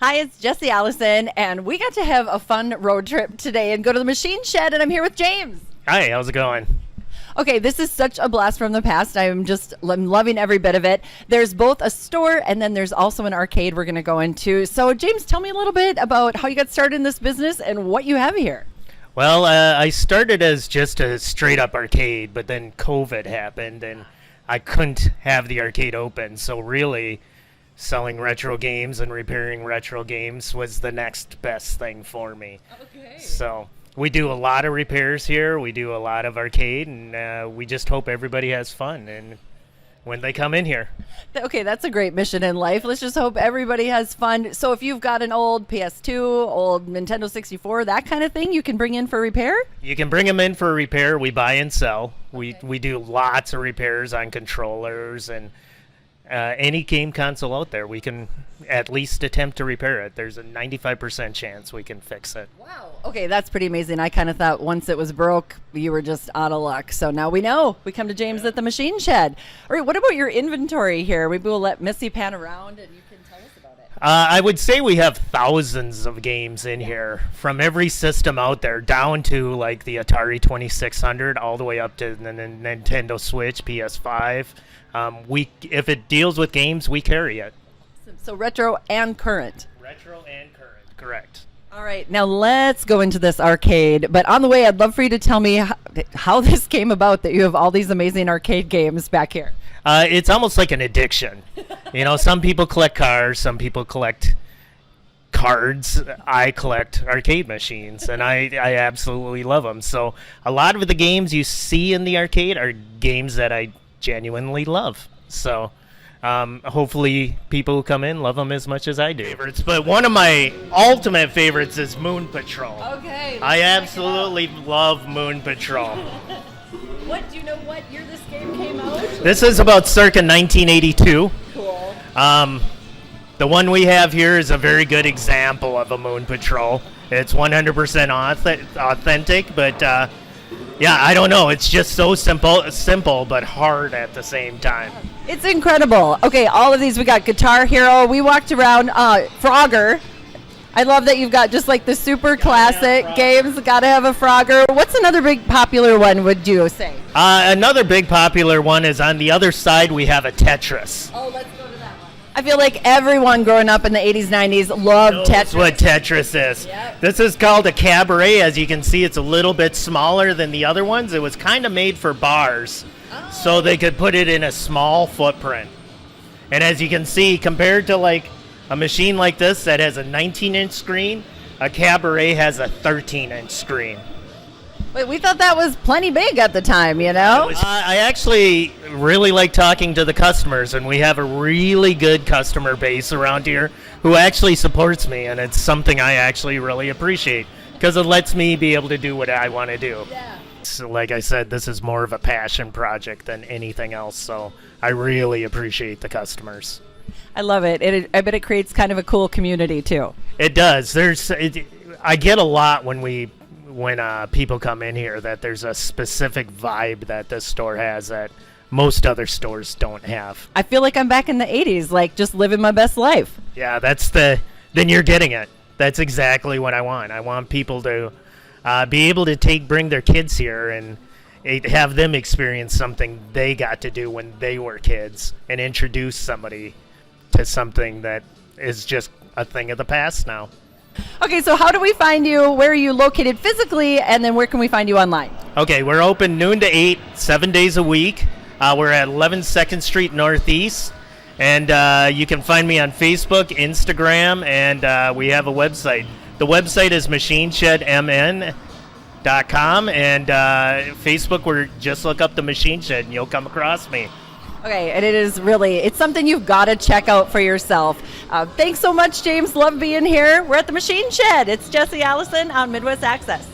Hi, it's Jesse Allison, and we got to have a fun road trip today and go to the Machine Shed, and I'm here with James. Hi, how's it going? Okay, this is such a blast from the past. I'm loving every bit of it. There's both a store and then there's also an arcade we're going to go into. So, James, tell me a little bit about how you got started in this business and what you have here. Well, I started as just a straight up arcade, but then COVID happened and I couldn't have the arcade open. So, really, selling retro games and repairing retro games was the next best thing for me. Okay. So, we do a lot of repairs here. We do a lot of arcade, and we just hope everybody has fun and when they come in here. Okay, that's a great mission in life. Let's just hope everybody has fun. So if you've got an old PS2, old Nintendo 64, that kind of thing, you can bring in for repair? You can bring them in for repair. We buy and sell. We do lots of repairs on controllers and any game console out there. We can at least attempt to repair it. There's a 95% chance we can fix it. Wow. Okay, that's pretty amazing. I kind of thought once it was broke, you were just out of luck. So now we know. We come to James at the Machine Shed. All right, what about your inventory here? We will let Missy pan around and you can tell us about it. I would say we have thousands of games in here, from every system out there, down to like the Atari 2600, all the way up to the Nintendo Switch, PS5. If it deals with games, we carry it. So retro and current. Retro and current, correct. All right, now let's go into this arcade. But on the way, I'd love for you to tell me how this came about that you have all these amazing arcade games back here. It's almost like an addiction. You know, some people collect cars, some people collect cards. I collect arcade machines, and I absolutely love them. So a lot of the games you see in the arcade are games that I genuinely love. So hopefully people who come in love them as much as I do. Favorites, but one of my ultimate favorites is Moon Patrol. Okay. I absolutely love Moon Patrol. Do you know what year this game came out? This is about circa 1982. Cool. The one we have here is a very good example of a Moon Patrol. It's 100% authentic, but yeah, I don't know. It's just so simple but hard at the same time. It's incredible. Okay, all of these, we got Guitar Hero. We walked around Frogger. I love that you've got just like the super classic games. Gotta have a Frogger. What's another big popular one, would you say? Another big popular one is on the other side, we have a Tetris. Oh, let's go to that one. I feel like everyone growing up in the 80s, 90s loved Tetris. That's what Tetris is. Yep. This is called a cabaret. As you can see, it's a little bit smaller than the other ones. It was kind of made for bars, so they could put it in a small footprint. And as you can see, compared to like a machine like this that has a 19-inch screen, a cabaret has a 13-inch screen. Wait, we thought that was plenty big at the time, you know? I actually really like talking to the customers, and we have a really good customer base around here who actually supports me, and it's something I actually really appreciate because it lets me be able to do what I want to do. Yeah. So, like I said, this is more of a passion project than anything else, so I really appreciate the customers. I love it. I bet it creates kind of a cool community, too. It does. I get a lot when people come in here that there's a specific vibe that this store has that most other stores don't have. I feel like I'm back in the 80s, like just living my best life. Yeah, then you're getting it. That's exactly what I want. I want people to be able to bring their kids here and have them experience something they got to do when they were kids and introduce somebody to something that is just a thing of the past now. Okay, so how do we find you? Where are you located physically? And then where can we find you online? Okay, we're open noon to 8, 7 days a week. We're at 11 2nd Street Northeast. And you can find me on Facebook, Instagram, and we have a website. The website is machineshedmn.com. And Facebook, just look up the Machine Shed and you'll come across me. Okay, and it's something you've got to check out for yourself. Thanks so much, James. Love being here. We're at the Machine Shed. It's Jesse Allison on Midwest Access.